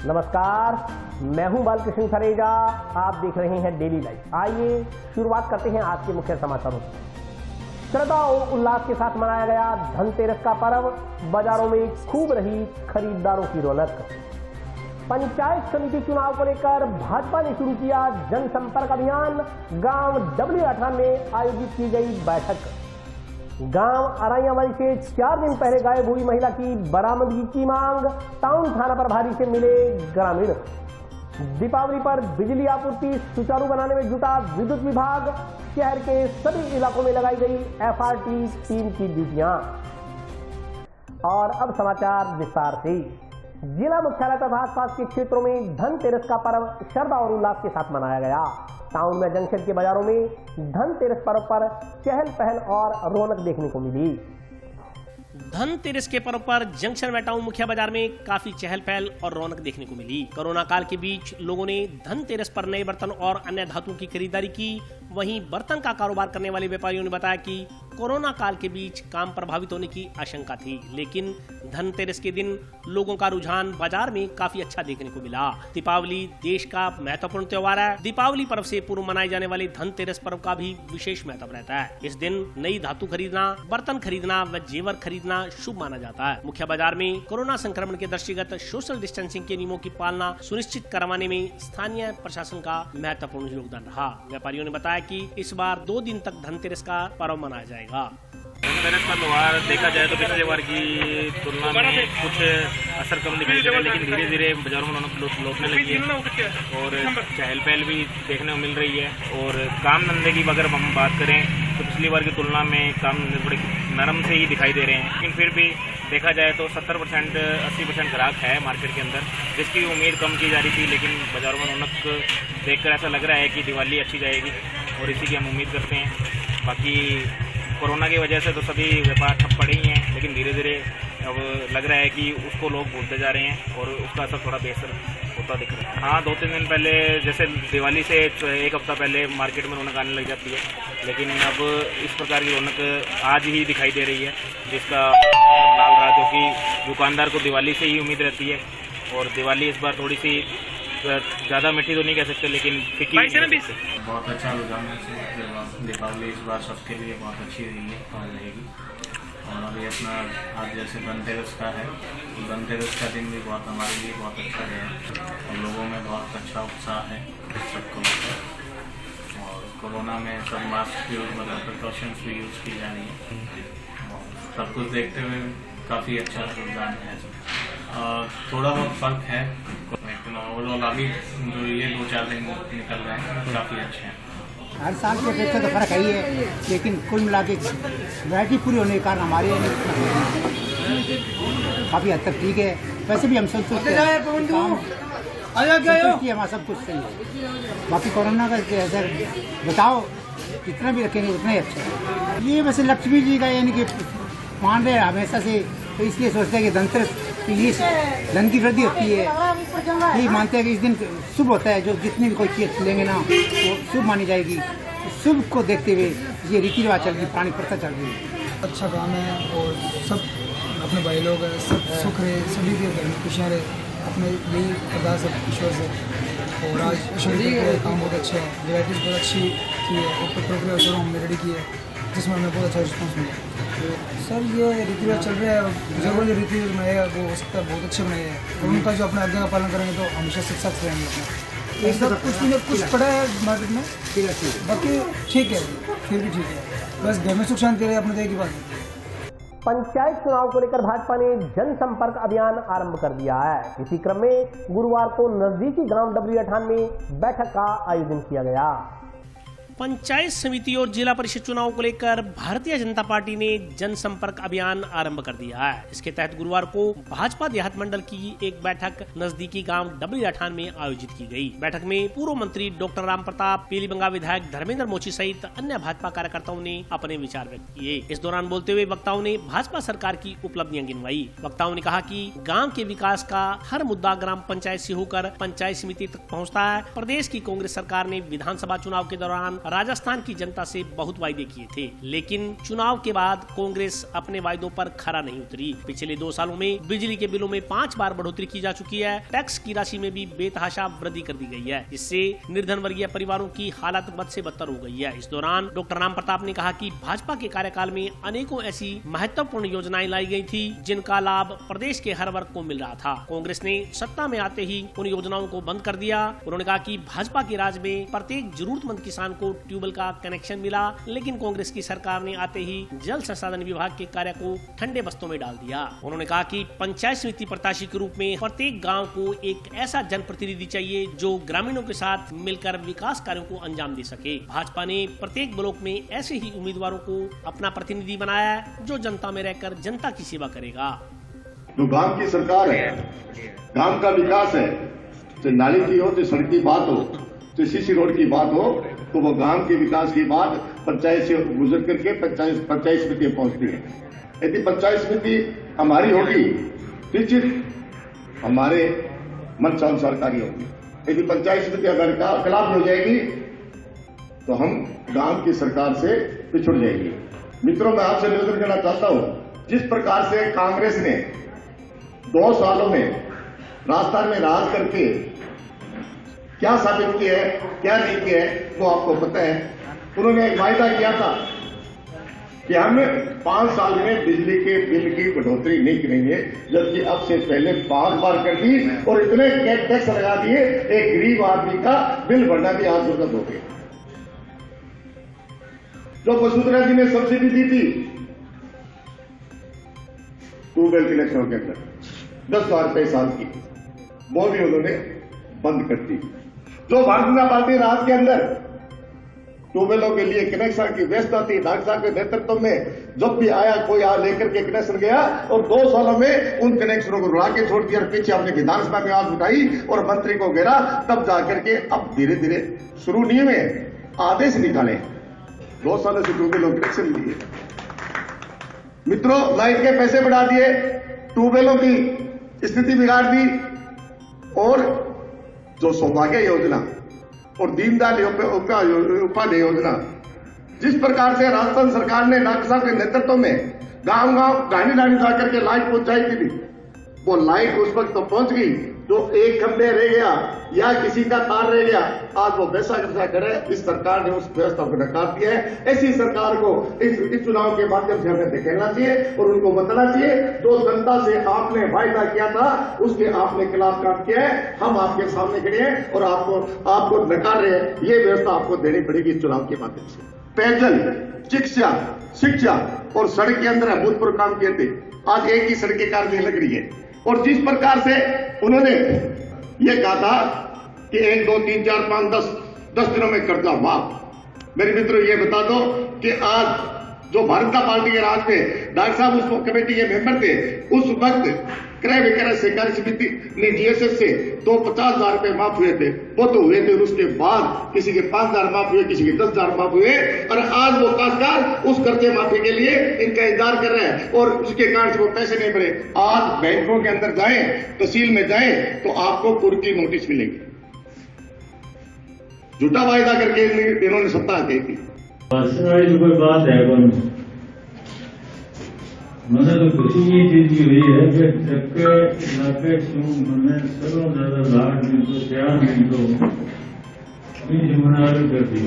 नमस्कार, मैं हूं बालकृष्ण सरेजा। आप देख रहे हैं डेली लाइफ। आइए शुरुआत करते हैं आज के मुख्य समाचारों से। श्रद्धा और उल्लास के साथ मनाया गया धनतेरस का पर्व। बाजारों में खूब रही खरीदारों की रौनक। पंचायत समिति चुनाव को लेकर भाजपा ने शुरू किया जनसंपर्क अभियान। गांव W18 में आयोजित की गई बैठक। गांव अराइयावाली से 4 दिन पहले गायब हुई महिला की बरामदगी की मांग। टाउन थाना प्रभारी से मिले ग्रामीण। दीपावली पर बिजली आपूर्ति सुचारू बनाने में जुटा विद्युत विभाग। शहर के सभी इलाकों में लगाई गई FRT टीम की ड्यूटियां। और अब समाचार विस्तार से। जिला मुख्यालय तथा आसपास के क्षेत्रों में धनतेरस का पर्व श्रद्धा और उल्लास के साथ मनाया गया। टाउन में जंक्शन के बाजारों में धनतेरस पर्व पर चहल पहल और रौनक देखने को मिली। धनतेरस के पर्व पर जंक्शन व टाउन मुख्य बाजार में काफी चहल पहल और रौनक देखने को मिली। कोरोना काल के बीच लोगों ने धनतेरस पर नए बर्तन और अन्य धातुओं की खरीदारी की। वहीं बर्तन का कारोबार करने वाले व्यापारियों ने बताया कि कोरोना काल के बीच काम प्रभावित होने की आशंका थी, लेकिन धनतेरस के दिन लोगों का रुझान बाजार में काफी अच्छा देखने को मिला। दीपावली देश का महत्वपूर्ण त्योहार है। दीपावली पर्व से पूर्व मनाए जाने वाले धनतेरस पर्व का भी विशेष महत्व रहता है। इस दिन नई धातु खरीदना, बर्तन खरीदना व जेवर खरीदना शुभ माना जाता है। मुख्य बाजार में कोरोना संक्रमण के दृष्टिगत सोशल डिस्टेंसिंग के नियमों की पालना सुनिश्चित करवाने में स्थानीय प्रशासन का महत्वपूर्ण योगदान रहा। व्यापारियों ने बताया कि इस बार 2 दिन तक धनतेरस का पर्व मनाया जाएगा। धनतेरस का त्योहार देखा जाए तो पिछले बार की तुलना में कुछ असर कम दिखाई दे रहा है, लेकिन धीरे धीरे बाजारों में रौनक लौटने लगी है और चहल पहल भी देखने को मिल रही है। और काम धंधे की अगर हम बात करें तो पिछली बार की तुलना में काम धंधे बड़े नरम से ही दिखाई दे रहे हैं, लेकिन फिर भी देखा जाए तो 70% 80% ग्राहक है मार्केट के अंदर, जिसकी उम्मीद कम की जा रही थी। लेकिन बाजारों में रौनक देखकर ऐसा लग रहा है कि दिवाली अच्छी जाएगी और इसी की हम उम्मीद करते हैं। बाकी कोरोना की वजह से तो सभी व्यापार ठप पड़े ही हैं, लेकिन धीरे धीरे अब लग रहा है कि उसको लोग भूलते जा रहे हैं और उसका असर थोड़ा बेहतर होता दिख रहा है। हाँ, 2-3 दिन पहले जैसे दिवाली से 1 हफ्ता पहले मार्केट में रौनक आने लग जाती है, लेकिन अब इस प्रकार की रौनक आज ही दिखाई दे रही है, जिसका डाल रहा, क्योंकि दुकानदार को दिवाली से ही उम्मीद रहती है। और दिवाली इस बार थोड़ी सी ज़्यादा मीठी तो नहीं कह सकते, लेकिन फीकी बहुत अच्छा रुझान है। दीपावली इस बार सबके लिए बहुत अच्छी रही है और रहेगी। और अभी अपना आज जैसे धनतेरस का है, तो धनतेरस का दिन भी बहुत हमारे लिए बहुत अच्छा रहा और लोगों में बहुत अच्छा उत्साह है सबको लेकर। और कोरोना में सब मास्क यूज मतलब प्रिकॉशंस भी यूज़ की जा रही है और सब कुछ देखते हुए काफ़ी अच्छा रुझान है। थोड़ा बहुत फर्क है, लेकिन ओवरऑल अभी जो ये 2-4 दिन निकल रहे हैं काफ़ी अच्छे हैं। हर साल की अपेक्षा तो फर्क है ही है, लेकिन कुल मिला के वैरायटी पूरी होने के कारण हमारे काफ़ी हद तक ठीक है। वैसे भी हम संतुष्ट हैं, हमारा सब कुछ सही है। बाकी कोरोना का असर बताओ जितना भी रखेंगे उतना ही अच्छा है। ये वैसे लक्ष्मी जी का यानी कि मान रहे हैं हमेशा से, तो इसलिए सोचते हैं कि धनतेरस के लिए धन की वृद्धि होती है। यही मानते हैं कि इस दिन शुभ होता है, जो जितनी भी कोई चीज़ लेंगे ना वो शुभ मानी जाएगी। शुभ को देखते हुए ये रीति रिवाज चल रही, पुरानी प्रथा चल रही है। अच्छा काम है और सब अपने भाई लोग सब सुख रहे, सभी के घर में खुशियाँ रहे, अपने यही अरदास है ईश्वर से। और आज काम बहुत अच्छा है, वेराइटीज़ बहुत अच्छी की है और प्रोग्रेस हमने रेडी की है, जिसमें हमें बहुत अच्छा रिस्पॉन्स मिला। तो सर ये रीति रिवाज चल रहा है, जरूर जो रीति रिवाज बनाएगा वो हो सकता है बहुत अच्छे बनाए हैं, और उनका जो अपने आज्ञा का पालन करेंगे तो हमेशा सक्सेस रहेंगे अपना। ऐसा कुछ पड़ा है मार्केट में, बाकी ठीक है, फिर भी ठीक है, बस घर में सुख शांति रहे, अपने की बात है। पंचायत चुनाव को लेकर भाजपा ने जनसंपर्क अभियान आरंभ कर दिया है। इसी क्रम में गुरुवार को नजदीकी गांव W18 में बैठक का आयोजन किया गया। पंचायत समिति और जिला परिषद चुनाव को लेकर भारतीय जनता पार्टी ने जनसंपर्क अभियान आरंभ कर दिया है। इसके तहत गुरुवार को भाजपा देहात मंडल की एक बैठक नजदीकी गांव W18 में आयोजित की गई। बैठक में पूर्व मंत्री डॉक्टर राम प्रताप, पीलीबंगा विधायक धर्मेंद्र मोची सहित अन्य भाजपा कार्यकर्ताओं ने अपने विचार व्यक्त किए। इस दौरान बोलते हुए वक्ताओं ने भाजपा सरकार की उपलब्धियां गिनवाई। वक्ताओं ने कहा कि गाँव के विकास का हर मुद्दा ग्राम पंचायत से होकर पंचायत समिति तक पहुँचता है। प्रदेश की कांग्रेस सरकार ने विधानसभा चुनाव के दौरान राजस्थान की जनता से बहुत वायदे किए थे, लेकिन चुनाव के बाद कांग्रेस अपने वायदों पर खरा नहीं उतरी। पिछले 2 सालों में बिजली के बिलों में 5 बार बढ़ोतरी की जा चुकी है। टैक्स की राशि में भी बेतहाशा वृद्धि कर दी गई है, जिससे निर्धन वर्गीय परिवारों की हालत बद से बदतर हो गई है। इस दौरान डॉक्टर राम प्रताप ने कहा कि भाजपा के कार्यकाल में अनेकों ऐसी महत्वपूर्ण योजनाएं लाई गई थी, जिनका लाभ प्रदेश के हर वर्ग को मिल रहा था। कांग्रेस ने सत्ता में आते ही उन योजनाओं को बंद कर दिया। उन्होंने कहा कि भाजपा के राज में प्रत्येक जरूरतमंद किसान को ट्यूबवेल का कनेक्शन मिला, लेकिन कांग्रेस की सरकार ने आते ही जल संसाधन विभाग के कार्य को ठंडे बस्तों में डाल दिया। उन्होंने कहा कि पंचायत समिति प्रत्याशी के रूप में प्रत्येक गाँव को एक ऐसा जनप्रतिनिधि चाहिए जो ग्रामीणों के साथ मिलकर विकास कार्यों को अंजाम दे सके। भाजपा ने प्रत्येक ब्लॉक में ऐसे ही उम्मीदवारों को अपना प्रतिनिधि बनाया है, जो जनता में रहकर जनता की सेवा करेगा। जो गांव की सरकार है, गांव का विकास है, चाहे नाली की हो, चाहे सड़क की बात हो, चाहे सीसी रोड की बात हो, तो वो गांव के विकास की बात पंचायत से गुजर करके पंचायत समिति पहुंचती है। यदि पंचायत समिति हमारी होगी, निश्चित हमारे मन से अनुसार कार्य होगी। यदि पंचायत समिति अगर खिलाफ हो जाएगी तो हम गांव की सरकार से पिछड़ जाएंगे। मित्रों, मैं आपसे निवेदन करना चाहता हूं, जिस प्रकार से कांग्रेस ने 2 सालों में राजस्थान में राज करके क्या साबित किया है, क्या नहीं किया है, वो आपको पता है। उन्होंने एक वायदा किया था कि हम 5 साल में बिजली के बिल की बढ़ोतरी नहीं करेंगे, जबकि अब से पहले 5 बार कर दी और इतने टैक्स लगा दिए, एक गरीब आदमी का बिल भरना भी आज जरूरत हो गई। जो वसुंधरा जी ने सब्सिडी दी थी ट्यूबवेल कनेक्शनों के अंदर 10,000 रुपये साल की, वो भी उन्होंने बंद कर दी। जो भारतीय जनता पार्टी राज के अंदर ट्यूबवेलों के लिए कनेक्शन की व्यवस्था थी, डॉक्टर साहब के नेतृत्व में जब भी आया कोई लेकर के कनेक्शन गया और 2 सालों में उन कनेक्शनों को रुला के छोड़ दिया और पीछे अपने विधानसभा में आवाज उठाई और मंत्री को घेरा, तब जाकर के अब धीरे धीरे शुरू नहीं हुए, आदेश निकाले। 2 सालों से ट्यूबवेलों कनेक्शन दिए। मित्रों, लाइट के पैसे बढ़ा दिए, ट्यूबवेलों की स्थिति बिगाड़ दी, और जो सौभाग्य योजना और दीनदयाल उपाध्याय योजना, जिस प्रकार से राजस्थान सरकार ने डॉक्टर साहब के नेतृत्व में गांव गांव गाड़ी जाकर के लाइट पहुंचाई थी, वो लाइट उस वक्त तो पहुंच गई, जो एक खंभे रह गया या किसी का तार रह गया, आज वो वैसा कैसा करे, इस सरकार ने उस व्यवस्था को नकार दिया है। ऐसी सरकार को इस चुनाव के माध्यम से हमें देखना चाहिए और उनको बताना चाहिए, जो जनता से आपने वायदा किया था उसके आपने खिलाफ काम किया है। हम आपके सामने खड़े हैं और आपको नकार रहे हैं। ये व्यवस्था आपको देनी पड़ेगी इस चुनाव के माध्यम से। पेयजल, शिक्षा और सड़क के अंदर अभूतपूर्व काम किए थे, आज एक ही सड़क के कार्य लग रही है। और जिस प्रकार से उन्होंने ये कहा था कि 1, 2, 3, 4, 5, 10 दिनों में कर्जा माफ। मेरे मित्रों, ये बता दो कि आज जो भारतीय जनता पार्टी के राज में डॉक्टर साहब उस कमेटी के मेंबर थे, उस वक्त क्रय विक्रय सहकारी समिति ने जीएसएस से तो 50,000 रुपए माफ हुए थे, वो तो हुए थे। उसके बाद किसी के 5,000 माफ हुए, किसी के 10,000 माफ हुए, और आज वो काश्तकार उस कर्जे माफी के लिए इनका इंतजार कर रहे हैं और उसके कारण से वो पैसे नहीं भरे। आज बैंकों के अंदर जाएं, तहसील में जाएं, तो आपको पूरी नोटिस मिलेगी। झूठा वायदा करके इन्होंने सत्ता कही थी। कोई बात है मैंने तो खुशी ये चीज की हुई है कि चक्के नाके मैंने सर्व ज्यादा लाख नहीं तो 4 नहीं तो कर दी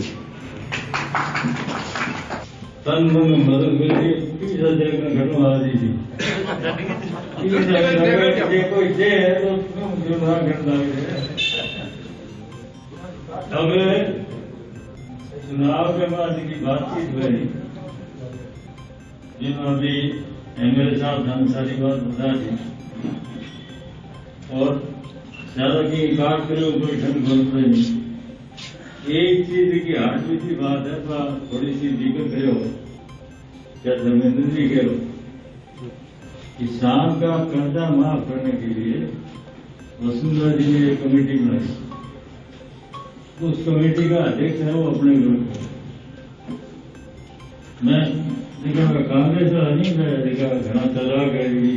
तन मन मदद मिली 30,000 का घटना आ रही थी 30,000 कोई दे है तो जुर्माना करना है। अब चुनाव के बाद की बातचीत हुई, जिन्होंने अभी एमएलए साहब ने सारी बात बता दी और ज्यादा की काट करे कोई ढंग बनता नहीं। एक चीज की हार्ट की बात है, थोड़ी सी दिक्कत करे हो क्या धर्मेंद्र जी कह लो, किसान का कर्जा माफ करने के लिए वसुंधरा जी ने एक कमेटी बनाई, उस कमेटी का अध्यक्ष है वो अपने ग्रुप में। मैं देखा कांग्रेस वाला नहीं, मैं देखा घना चला गई,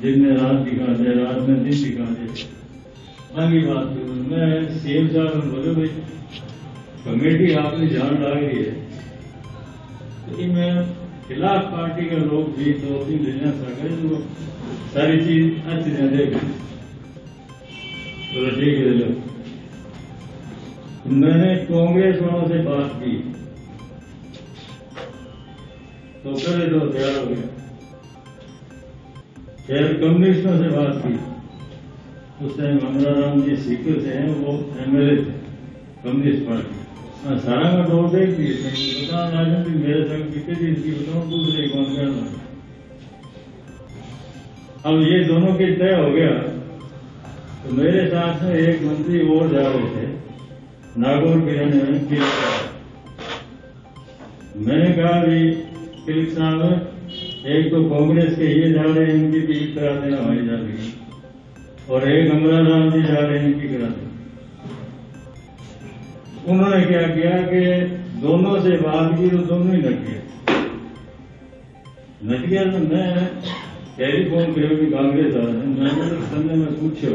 दिन में रात दिखा दे, रात में दिन दिखा दे। बाकी बात मैं सीएम साहब बोले भाई कमेटी आपने जान डाली है तो इनमें खिलाफ पार्टी के लोग भी 2-3 लेना सके तो सारी चीज अच्छी से देख तो ठीक है। लो मैंने कांग्रेस वालों से बात की तो पहले तो तैयार हो गया। फिर कम्युनिस्टों से बात की, उस टाइम अमराराम जी सीकर से हैं, वो MLA थे कम्युनिस्ट पार्टी। सारा का डोर देख दिए बता राजन भी मेरे संग कितने दिन की बताऊँ दूसरे कौन करना। अब ये दोनों के तय हो गया तो मेरे साथ में एक मंत्री और जा रहे थे नागौर के रहने में किलक। मैंने कहा भी किलक साहब एक तो कांग्रेस के ये जा रहे हैं इनकी टिकट करा देना हमारी जा रही, और एक अमराराम जी जा रहे हैं इनकी करा देना। उन्होंने क्या किया कि दोनों से बात की तो दोनों ही नट गया तो मैं टेलीफोन करो कि कांग्रेस आ रहे हैं। मैंने तो सामने में पूछो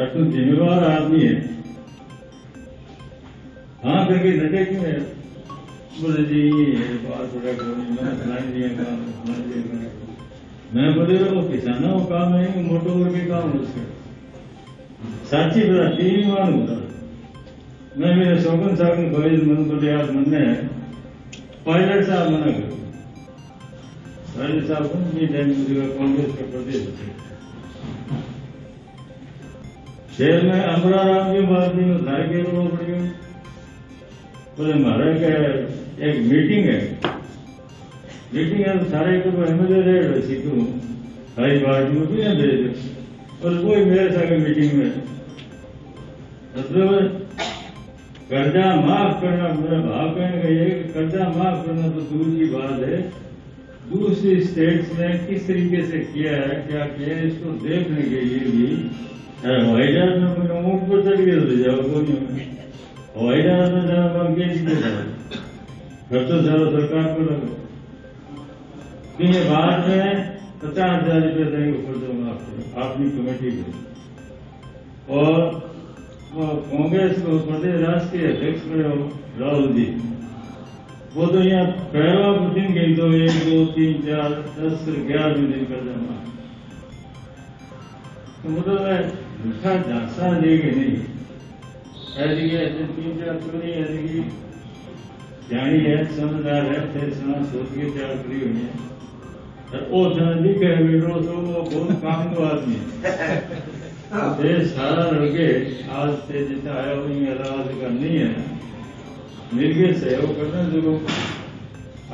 तुम जिम्मेवार आदमी है हाँ करके नटे क्यों है? बोले जी बात मैं बोले वो किसानों का काम है मोटो के काम उसके साची बता तीन मान होता। मैं मेरे शोकन साहब ने कॉलेज मन बोले यार मन है पायलट साहब मना कर पायलट साहब कांग्रेस का प्रदेश शहर में अमराराम जी बात नहीं उधार के लोग पड़ गए। बोले महाराज का एक मीटिंग है तो सारे को MLA रहे सीखू सारी पार्टी में भी ना दे और वही मेरे साथ मीटिंग में मतलब कर्जा माफ करना। मेरा भाव कहने का ये कर्जा माफ करना तो दूर की बात है, दूसरी स्टेट्स में किस तरीके से किया है क्या किया है इसको देखने के लिए भी हवाई जहाज में कोई ऊँट पर चढ़ के ले जाओ कोई हवाई जहाज में जाना बन के खर्चो सारा सरकार को लगो ये बाद में 50,000 रुपये देंगे खर्चो माफ करो आपकी कमेटी को। और कांग्रेस को प्रदेश राष्ट्रीय अध्यक्ष रहे हो राहुल जी, वो तो यहाँ पहला दिन गई तो 1, 2, 3, 4, 10, 11 दिन कर देना तो मतलब झूठा झांसा देगी नहीं ऐसी 3-4 करी ऐसी जानी है समझदार है फिर सना सोच के तैयार करी हुई है वो लिखे है वीडियो तो वो बहुत काम का आदमी है सारा लड़के आज से जितना आया वही आवाज करनी है मिलके सहयोग करना जो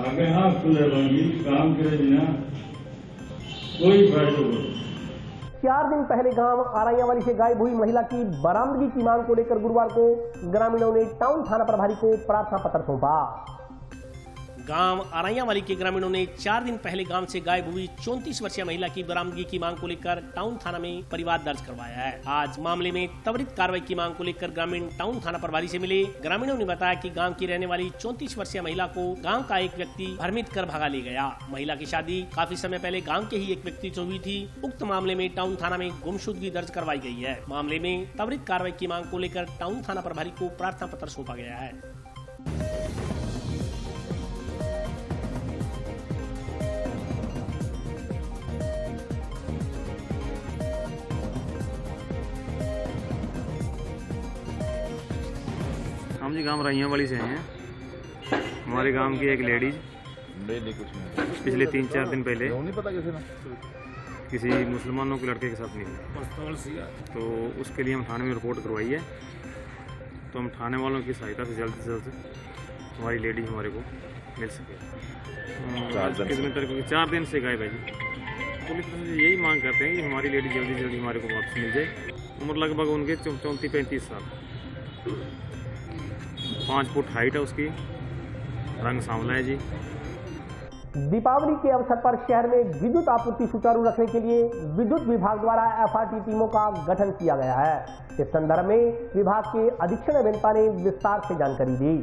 आगे आँख खुले बंगी काम करे बिना कोई फायदा नहीं। 4 दिन पहले गांव आराइयावाली से गायब हुई महिला की बरामदगी की मांग को लेकर गुरुवार को ग्रामीणों ने टाउन थाना प्रभारी को प्रार्थना पत्र सौंपा। गांव आराइयावाली के ग्रामीणों ने 4 दिन पहले गांव से गायब हुई 34 वर्षीय महिला की बरामदगी की मांग को लेकर टाउन थाना में परिवाद दर्ज करवाया है। आज मामले में त्वरित कार्रवाई की मांग को लेकर ग्रामीण टाउन थाना प्रभारी से मिले। ग्रामीणों ने बताया कि गांव की रहने वाली 34 वर्षीय महिला को गांव का एक व्यक्ति भ्रमित कर भगा ले गया। महिला की शादी काफी समय पहले गाँव के ही एक व्यक्ति से हुई थी। उक्त मामले में टाउन थाना में गुमशुदगी दर्ज करवाई गई है। मामले में त्वरित कार्रवाई की मांग को लेकर टाउन थाना प्रभारी को प्रार्थना पत्र सौंपा गया है। हम जी गांव राइयावाली से हैं। हमारे गांव की एक लेडीज पिछले 3-4 दिन पहले किसी मुसलमानों के लड़के के साथ मिली तो उसके लिए हम थाने में रिपोर्ट करवाई है। तो हम थाने वालों की सहायता से जल्द हमारी लेडीज हमारे को मिल सके। 4 दिन से गायब है जी। पुलिस से यही मांग करते हैं कि हमारी लेडीज जल्दी जल्दी हमारे को वापस मिल जाए। उम्र लगभग उनके 34-35 साल, 5 फुट हाइट है उसकी, रंग सांवला है जी। दीपावली के अवसर पर शहर में विद्युत आपूर्ति सुचारू रखने के लिए विद्युत विभाग द्वारा FRT टीमों का गठन किया गया है। इस संदर्भ में विभाग के अधीक्षण अभियंता ने विस्तार से जानकारी दी।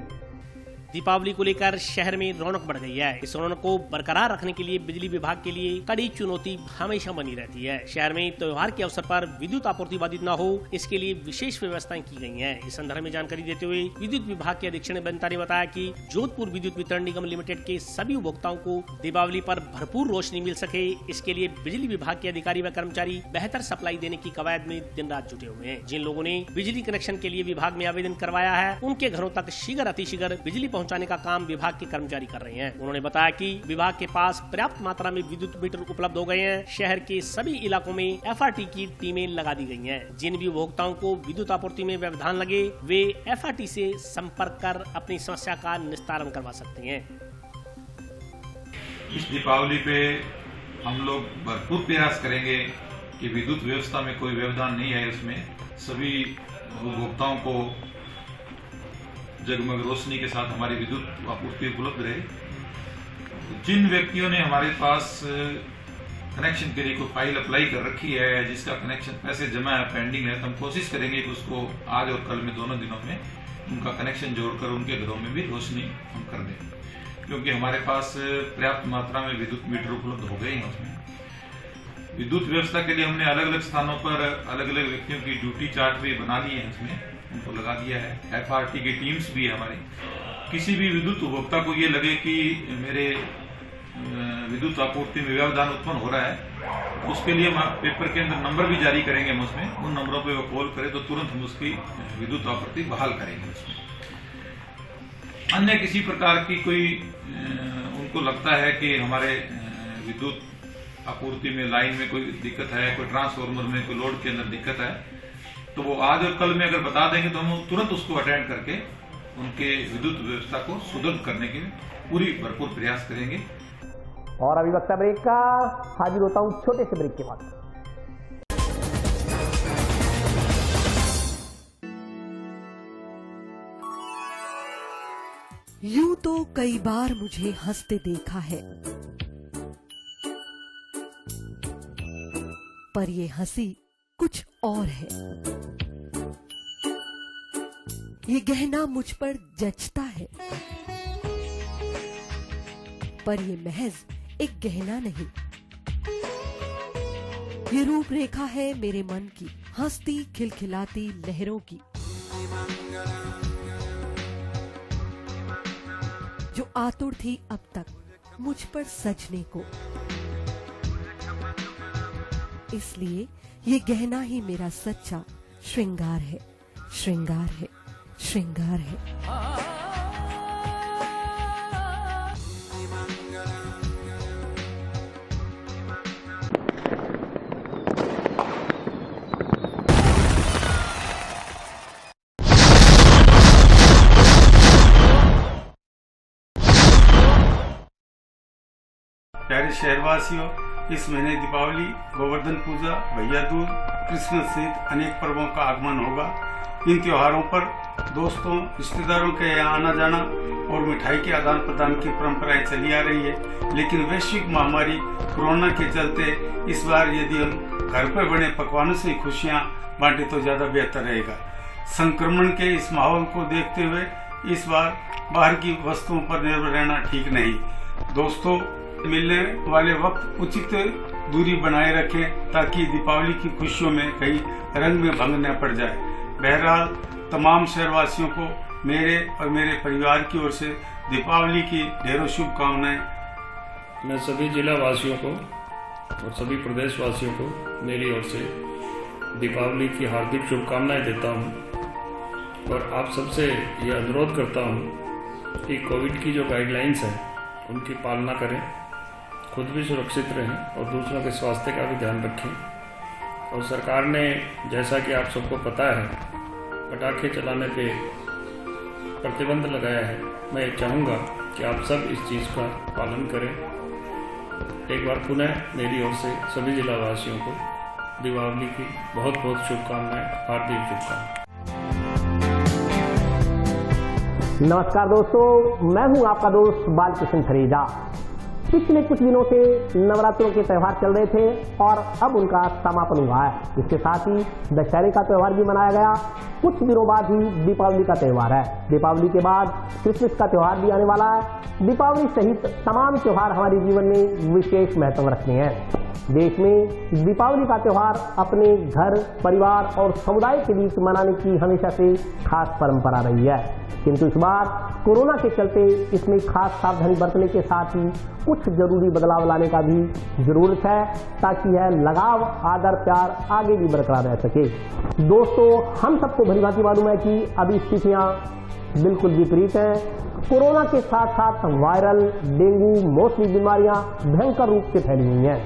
दीपावली को लेकर शहर में रौनक बढ़ गई है। इस रौनक को बरकरार रखने के लिए बिजली विभाग के लिए कड़ी चुनौती हमेशा बनी रहती है। शहर में त्योहार के अवसर पर विद्युत आपूर्ति बाधित न हो, इसके लिए विशेष व्यवस्थाएं की गई हैं। इस संदर्भ में जानकारी देते हुए विद्युत विभाग के अधीक्षक बनता ने बताया कि जोधपुर विद्युत वितरण निगम लिमिटेड के सभी उपभोक्ताओं को दीपावली पर भरपूर रोशनी मिल सके, इसके लिए बिजली विभाग के अधिकारी व कर्मचारी बेहतर सप्लाई देने की कवायद में दिन रात जुटे हुए हैं। जिन लोगों ने बिजली कनेक्शन के लिए विभाग में आवेदन करवाया है, उनके घरों तक शीघ्र अतिशीघ्र बिजली पहुंचाने का काम विभाग के कर्मचारी कर रहे हैं। उन्होंने बताया कि विभाग के पास पर्याप्त मात्रा में विद्युत मीटर उपलब्ध हो गए हैं। शहर के सभी इलाकों में FRT की टीमें लगा दी गई हैं। जिन भी उपभोक्ताओं को विद्युत आपूर्ति में व्यवधान लगे, वे FRT से संपर्क कर अपनी समस्या का निस्तारण करवा सकते हैं। इस दीपावली पे हम लोग भरपूर प्रयास करेंगे कि विद्युत व्यवस्था में कोई व्यवधान नहीं है। उसमें सभी उपभोक्ताओं को जगमग रोशनी के साथ हमारी विद्युत आपूर्ति उपलब्ध रहे। जिन व्यक्तियों ने हमारे पास कनेक्शन के लिए कोई फाइल अप्लाई कर रखी है, जिसका कनेक्शन पैसे जमा है, पेंडिंग है, तो हम कोशिश करेंगे कि उसको आज और कल में दोनों दिनों में उनका कनेक्शन जोड़कर उनके घरों में भी रोशनी हम कर दें, क्योंकि हमारे पास पर्याप्त मात्रा में विद्युत मीटर उपलब्ध हो गए हैं। उसमें विद्युत व्यवस्था के लिए हमने अलग अलग स्थानों पर अलग अलग व्यक्तियों की ड्यूटी चार्ट भी बना लिए हैं, उसमें उनको लगा दिया है। FRT की टीम्स भी है हमारी। किसी भी विद्युत उपभोक्ता को ये लगे कि मेरे विद्युत आपूर्ति में व्यवधान उत्पन्न हो रहा है, उसके लिए हम पेपर के अंदर नंबर भी जारी करेंगे। हम उसमें उन नंबरों पे वो कॉल करे तो तुरंत हम उसकी विद्युत आपूर्ति बहाल करेंगे। उसमें अन्य किसी प्रकार की कोई उनको लगता है कि हमारे विद्युत आपूर्ति में लाइन में कोई दिक्कत है, कोई ट्रांसफार्मर में कोई लोड के अंदर दिक्कत है, तो वो आज और कल में अगर बता देंगे तो हम तुरंत उसको अटेंड करके उनके विद्युत व्यवस्था को सुदृढ़ करने के पूरी भरपूर प्रयास करेंगे। और अभी वक्त ब्रेक का, हाजिर होता हूं छोटे से ब्रेक के बाद। यूं तो कई बार मुझे हंसते देखा है, पर ये हंसी कुछ और है। ये गहना मुझ पर जचता है, पर ये महज एक गहना नहीं, ये रूपरेखा है मेरे मन की, हंसती खिलखिलाती लहरों की, जो आतुर थी अब तक मुझ पर सजने को। इसलिए ये गहना ही मेरा सच्चा श्रृंगार है, श्रृंगार है, श्रृंगार है। प्यारे शहरवासियों, इस महीने दीपावली, गोवर्धन पूजा, भैया दूज, क्रिसमस सहित अनेक पर्वों का आगमन होगा। इन त्योहारों पर दोस्तों, रिश्तेदारों के यहाँ आना जाना और मिठाई के आदान प्रदान की परंपराएं चली आ रही है, लेकिन वैश्विक महामारी कोरोना के चलते इस बार यदि हम घर पर बने पकवानों से खुशियां बांटे तो ज्यादा बेहतर रहेगा। संक्रमण के इस माहौल को देखते हुए इस बार बाहर की वस्तुओं पर निर्भर रहना ठीक नहीं। दोस्तों, मिलने वाले वक्त उचित दूरी बनाए रखें ताकि दीपावली की खुशियों में कहीं रंग में भंग न पड़ जाए। बहरहाल तमाम शहरवासियों को मेरे और मेरे परिवार की ओर से दीपावली की ढेरों शुभकामनाएं। मैं सभी जिला वासियों को और सभी प्रदेश वासियों को मेरी ओर से दीपावली की हार्दिक शुभकामनाएं देता हूं और आप सबसे ये अनुरोध करता हूं कि कोविड की जो गाइडलाइंस है उनकी पालना करें, खुद भी सुरक्षित रहें और दूसरों के स्वास्थ्य का भी ध्यान रखें। और सरकार ने, जैसा कि आप सबको पता है, पटाखे चलाने पे प्रतिबंध लगाया है। मैं चाहूँगा कि आप सब इस चीज़ का पालन करें। एक बार पुनः मेरी ओर से सभी जिला वासियों को दीपावली की बहुत बहुत शुभकामनाएं, हार्दिक शुभकामनाएं। नमस्कार दोस्तों, मैं हूं आपका दोस्त बालकृष्ण थरेजा। पिछले कुछ दिनों से नवरात्रों के त्यौहार चल रहे थे और अब उनका समापन हुआ है। इसके साथ ही दशहरे का त्यौहार भी मनाया गया। कुछ दिनों बाद ही दीपावली का त्यौहार है। दीपावली के बाद क्रिसमस का त्यौहार भी आने वाला है। दीपावली सहित तमाम त्यौहार हमारे जीवन में विशेष महत्व रखते हैं। देश में दीपावली का त्यौहार अपने घर, परिवार और समुदाय के बीच मनाने की हमेशा से खास परंपरा रही है, किंतु इस बार कोरोना के चलते इसमें खास सावधानी बरतने के साथ ही कुछ जरूरी बदलाव लाने का भी जरूरत है, ताकि यह लगाव, आदर, प्यार आगे भी बरकरार रह सके। दोस्तों, हम सबको भली भांति मालूम है कि अभी स्थितियां बिल्कुल विपरीत हैं। कोरोना के साथ साथ वायरल, डेंगू, मौसमी बीमारियां भयंकर रूप से फैली हुई हैं।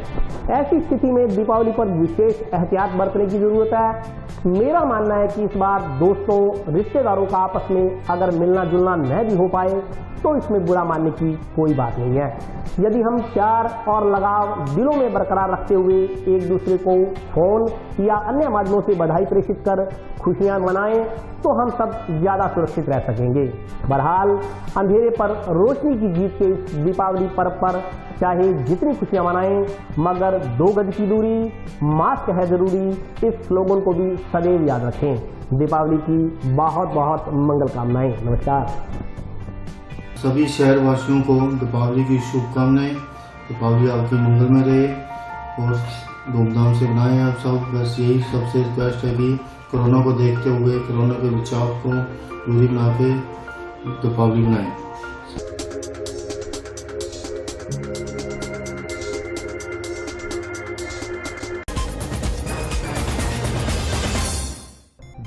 ऐसी स्थिति में दीपावली पर विशेष एहतियात बरतने की जरूरत है। मेरा मानना है कि इस बार दोस्तों, रिश्तेदारों का आपस में अगर मिलना जुलना न भी हो पाए तो इसमें बुरा मानने की कोई बात नहीं है। यदि हम प्यार और लगाव दिलों में बरकरार रखते हुए एक दूसरे को फोन या अन्य माध्यमों से बधाई प्रेषित कर खुशियां मनाएं तो हम सब ज्यादा सुरक्षित रह सकेंगे। बहरहाल, अंधेरे पर रोशनी की जीत के इस दीपावली पर्व पर चाहे जितनी खुशियां मनाएं, मगर 2 गज की दूरी, मास्क है जरूरी, इस स्लोगन को भी सदैव याद रखें। दीपावली की बहुत बहुत मंगल कामनाएं। नमस्कार। सभी शहरवासियों को दीपावली की शुभकामनाएं। दीपावली आपकी मंगल में रहे और धूमधाम से मनाएं आप सब। बस यही सबसे बेस्ट है कि कोरोना को देखते हुए, कोरोना के बचाव को दूरी बना के दीपावली मनाएं।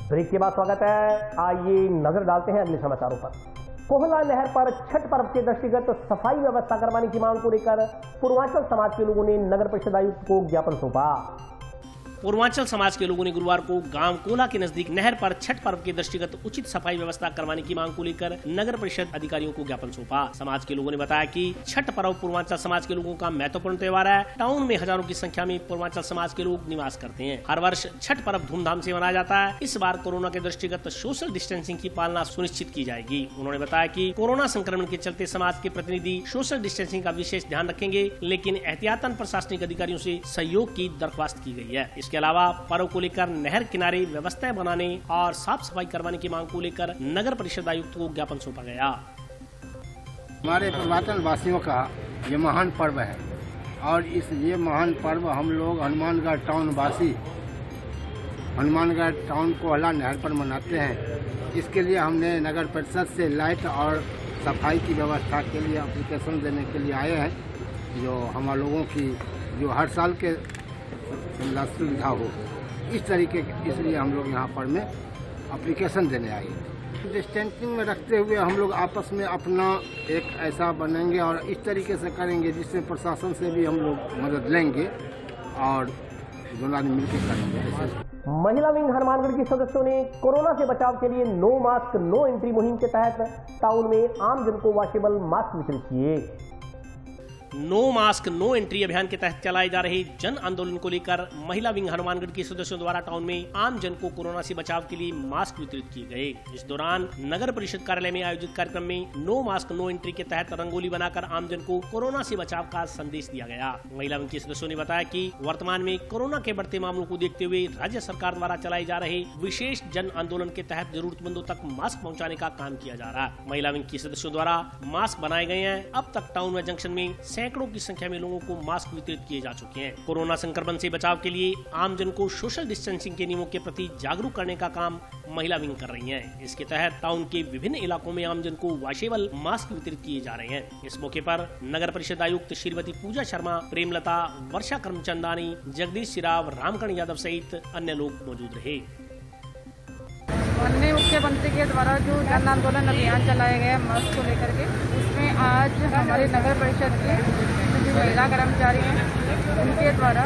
ब्रेक के बाद स्वागत है। आइए नजर डालते हैं अगले समाचारों पर। कोहला नहर पर छठ पर्व के दृष्टिगत सफाई व्यवस्था करवाने की मांग को लेकर पूर्वांचल समाज के लोगों ने नगर परिषद आयुक्त को ज्ञापन सौंपा। पूर्वांचल समाज के लोगों ने गुरुवार को गांव कोला के नजदीक नहर पर छठ पर्व के दृष्टिगत उचित सफाई व्यवस्था करवाने की मांग को लेकर नगर परिषद अधिकारियों को ज्ञापन सौंपा। समाज के लोगों ने बताया कि छठ पर्व पूर्वांचल समाज के लोगों का महत्वपूर्ण त्योहार है। टाउन में हजारों की संख्या में पूर्वांचल समाज के लोग निवास करते हैं। हर वर्ष छठ पर्व धूमधाम से मनाया जाता है। इस बार कोरोना के दृष्टिगत सोशल डिस्टेंसिंग की पालना सुनिश्चित की जाएगी। उन्होंने बताया कि कोरोना संक्रमण के चलते समाज के प्रतिनिधि सोशल डिस्टेंसिंग का विशेष ध्यान रखेंगे, लेकिन एहतियातन प्रशासनिक अधिकारियों से सहयोग की दरख्वास्त की गई है। इसके अलावा पर्व को लेकर नहर किनारे व्यवस्थाएं बनाने और साफ सफाई करवाने की मांग को लेकर नगर परिषद आयुक्त को ज्ञापन सौंपा गया। हमारे पूर्वांचल वासियों का ये महान पर्व है और ये महान पर्व हम लोग हनुमानगढ़ टाउन वासी हनुमानगढ़ टाउन कोहला नहर पर मनाते हैं। इसके लिए हमने नगर परिषद से लाइट और सफाई की व्यवस्था के लिए एप्लीकेशन देने के लिए आए हैं, जो हम लोगों की जो हर साल के सुविधा हो इस तरीके के, इसलिए हम लोग यहाँ पर में एप्लीकेशन देने आए। डिस्टेंसिंग में रखते हुए हम लोग आपस में अपना एक ऐसा बनेंगे और इस तरीके से करेंगे जिससे प्रशासन से भी हम लोग मदद लेंगे और दोनों आदमी मिलकर करेंगे। महिला विंग हनुमानगढ़ के सदस्यों ने कोरोना से बचाव के लिए नो मास्क नो एंट्री मुहिम के तहत टाउन में आम जन को वॉशेबल मास्क वितरित किए। नो मास्क नो एंट्री अभियान के तहत चलाए जा रहे जन आंदोलन को लेकर महिला विंग हनुमानगढ़ के सदस्यों द्वारा टाउन में आम जन को कोरोना से बचाव के लिए मास्क वितरित किए गए। इस दौरान नगर परिषद कार्यालय में आयोजित कार्यक्रम में नो मास्क नो एंट्री के तहत रंगोली बनाकर आम जन को कोरोना से बचाव का संदेश दिया गया। महिला विंग के सदस्यों ने बताया कि वर्तमान में कोरोना के बढ़ते मामलों को देखते हुए राज्य सरकार द्वारा चलाए जा रहे विशेष जन आंदोलन के तहत जरूरतमंदों तक मास्क पहुँचाने का काम किया जा रहा है। महिला विंग के सदस्यों द्वारा मास्क बनाए गए हैं। अब तक टाउन व जंक्शन में सैकड़ों की संख्या में लोगों को मास्क वितरित किए जा चुके हैं। कोरोना संक्रमण से बचाव के लिए आम जन को सोशल डिस्टेंसिंग के नियमों के प्रति जागरूक करने का काम महिला विंग कर रही है। इसके तहत टाउन के विभिन्न इलाकों में आम जन को वॉशेबल मास्क वितरित किए जा रहे हैं। इस मौके पर नगर परिषद आयुक्त श्रीमती पूजा शर्मा, प्रेमलता, वर्षा कर्मचंदानी, जगदीश सिराव, रामकरण यादव सहित अन्य लोग मौजूद रहे। माननीय मुख्यमंत्री के द्वारा जो जन आंदोलन अभियान चलाया गया मास्क को लेकर के, उसमें आज हमारे नगर परिषद के जो महिला कर्मचारी हैं उनके द्वारा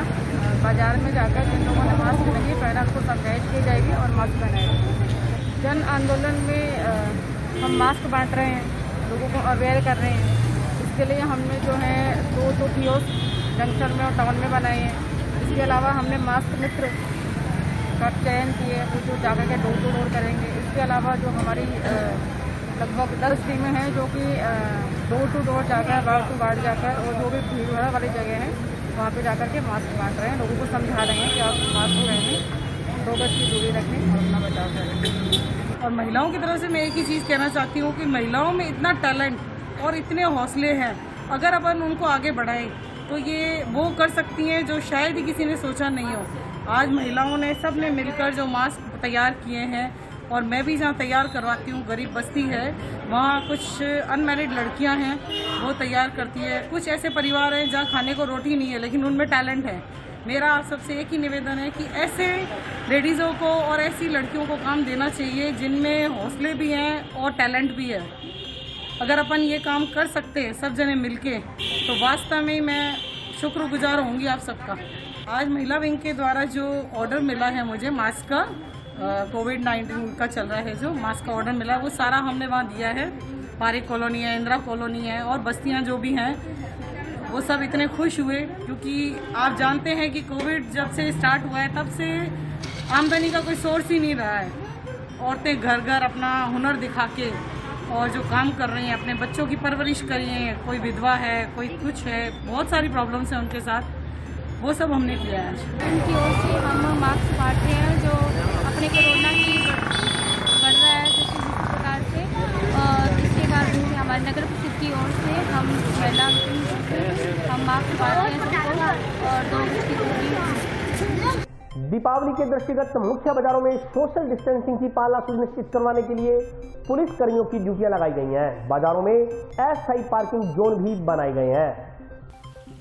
बाजार में जाकर जिन लोगों ने मास्क नहीं पहना उनको समझाइश की जाएगी और मास्क पहनाएगी। जन आंदोलन में हम मास्क बांट रहे हैं, लोगों को अवेयर कर रहे हैं। इसके लिए हमने जो है दो कियोस्क जंक्शन में और टाउन में बनाए हैं। इसके अलावा हमने मास्क मित्र का चयन किए, वो जो जाकर के डोर टू डोर करेंगे। इसके अलावा जो हमारी लगभग 10 टीमें हैं जो कि डोर टू डोर जाकर, वार्ड टू वार्ड जाकर और जो भी भीड़ भाड़ वाली जगह है वहाँ पे जाकर के मास्क बांट रहे हैं, लोगों को समझा रहे हैं कि आप मास्क पहनें, 2 गज की दूरी रखें और अपना बचाव करें। और महिलाओं की तरफ से मैं एक ही चीज़ कहना चाहती हूँ कि महिलाओं में इतना टैलेंट और इतने हौसले हैं, अगर अपन उनको आगे बढ़ाएं तो ये वो कर सकती हैं जो शायद ही किसी ने सोचा नहीं हो। आज महिलाओं ने सब ने मिलकर जो मास्क तैयार किए हैं, और मैं भी जहाँ तैयार करवाती हूँ, गरीब बस्ती है, वहाँ कुछ अनमैरिड लड़कियाँ हैं वो तैयार करती है। कुछ ऐसे परिवार हैं जहाँ खाने को रोटी नहीं है लेकिन उनमें टैलेंट है। मेरा आप सबसे एक ही निवेदन है कि ऐसे लेडीज़ों को और ऐसी लड़कियों को काम देना चाहिए जिनमें हौसले भी हैं और टैलेंट भी है। अगर अपन ये काम कर सकते हैं सब जने मिलके, तो वास्तव में मैं शुक्रगुजार होंगी आप सबका। आज महिला विंग के द्वारा जो ऑर्डर मिला है मुझे मास्क का, कोविड-19 का चल रहा है जो मास्क का ऑर्डर मिला है, वो सारा हमने वहाँ दिया है। पारिक कॉलोनी है, इंदिरा कॉलोनी है और बस्तियाँ जो भी हैं, वो सब इतने खुश हुए क्योंकि आप जानते हैं कि कोविड जब से स्टार्ट हुआ है तब से आमदनी का कोई सोर्स ही नहीं रहा है। औरतें घर घर अपना हुनर दिखा के और जो काम कर रही हैं, अपने बच्चों की परवरिश कर रही हैं, कोई विधवा है, कोई कुछ है, बहुत सारी प्रॉब्लम्स हैं उनके साथ, वो सब हमने किया है। उनकी ओर से हम मास्क बांट रहे हैं जो अपने कोरोना की बढ़ रहा है जिस प्रकार से, और इसके कारण से हमारे नगर परिषद की ओर से हम महिला हम मास्क बांट रहे हैं सबको और 2 गज की दूरी। दीपावली के दृष्टिगत मुख्य बाजारों में सोशल डिस्टेंसिंग की पालना सुनिश्चित करवाने के लिए पुलिस कर्मियों की ड्यूटियां लगाई गई हैं। बाजारों में अस्थायी पार्किंग जोन भी बनाए गए हैं।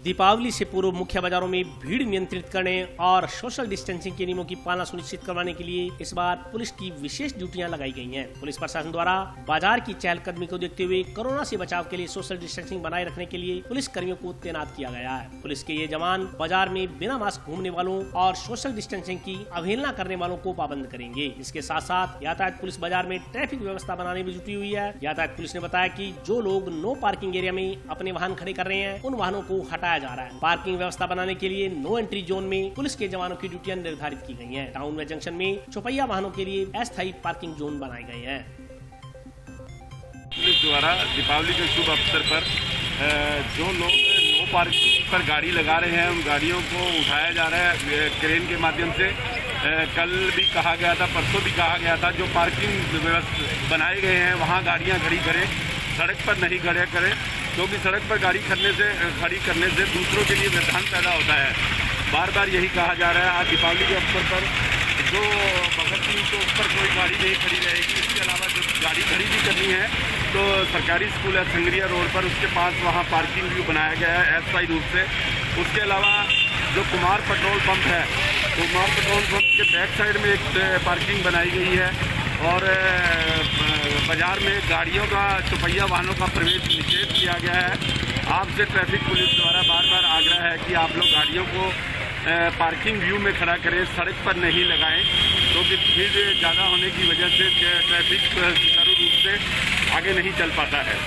दीपावली से पूर्व मुख्य बाजारों में भीड़ नियंत्रित करने और सोशल डिस्टेंसिंग के नियमों की पालना सुनिश्चित करवाने के लिए इस बार पुलिस की विशेष ड्यूटियां लगाई गई हैं। पुलिस प्रशासन द्वारा बाजार की चहलकदमी को देखते हुए कोरोना से बचाव के लिए सोशल डिस्टेंसिंग बनाए रखने के लिए पुलिस कर्मियों को तैनात किया गया है। पुलिस के ये जवान बाजार में बिना मास्क घूमने वालों और सोशल डिस्टेंसिंग की अवहेलना करने वालों को पाबंद करेंगे। इसके साथ साथ यातायात पुलिस बाजार में ट्रैफिक व्यवस्था बनाने में जुटी हुई है। यातायात पुलिस ने बताया कि जो लोग नो पार्किंग एरिया में अपने वाहन खड़े कर रहे हैं उन वाहनों को हटाया जा रहा है। पार्किंग व्यवस्था बनाने के लिए नो एंट्री जोन में पुलिस के जवानों की ड्यूटियां निर्धारित की गई हैं। टाउन व जंक्शन में चौपहिया वाहनों के लिए अस्थायी पार्किंग जोन बनाए गए हैं। पुलिस द्वारा दीपावली के शुभ अवसर पर जो लोग नो पार्किंग पर गाड़ी लगा रहे हैं उन गाड़ियों को उठाया जा रहा है क्रेन के माध्यम से। कल भी कहा गया था, परसों भी कहा गया था, जो पार्किंग व्यवस्था बनाए गए हैं वहाँ गाड़ियाँ खड़ी करें, सड़क पर नहीं खड़े करें, क्योंकि सड़क पर गाड़ी खड़ी करने से दूसरों के लिए व्यवधान पैदा होता है। बार बार यही कहा जा रहा है। आज दीपावली के अवसर पर जो भगत सिंह के ऊपर कोई गाड़ी नहीं खड़ी रहेगी। इसके अलावा जो गाड़ी खड़ी भी करनी है तो सरकारी स्कूल है संगरिया रोड पर, उसके पास वहाँ पार्किंग भी बनाया गया है अस्थायी रूप से। उसके अलावा जो कुमार पेट्रोल पंप है, कुमार पेट्रोल पंप के बैक साइड में एक पार्किंग बनाई गई है और बाजार में गाड़ियों का चौपहिया वाहनों का प्रवेश निषेध किया गया है। आपसे ट्रैफिक पुलिस द्वारा बार बार आग्रह है कि आप लोग गाड़ियों को पार्किंग व्यू में खड़ा करें, सड़क पर नहीं लगाएं, क्योंकि भीड़ ज़्यादा होने की वजह से ट्रैफिक सुचारू रूप से आगे नहीं चल पाता है।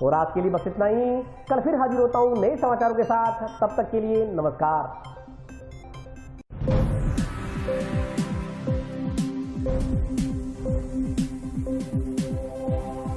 और आज के लिए बस इतना ही। कल फिर हाजिर होता हूँ नए समाचारों के साथ। तब तक के लिए नमस्कार।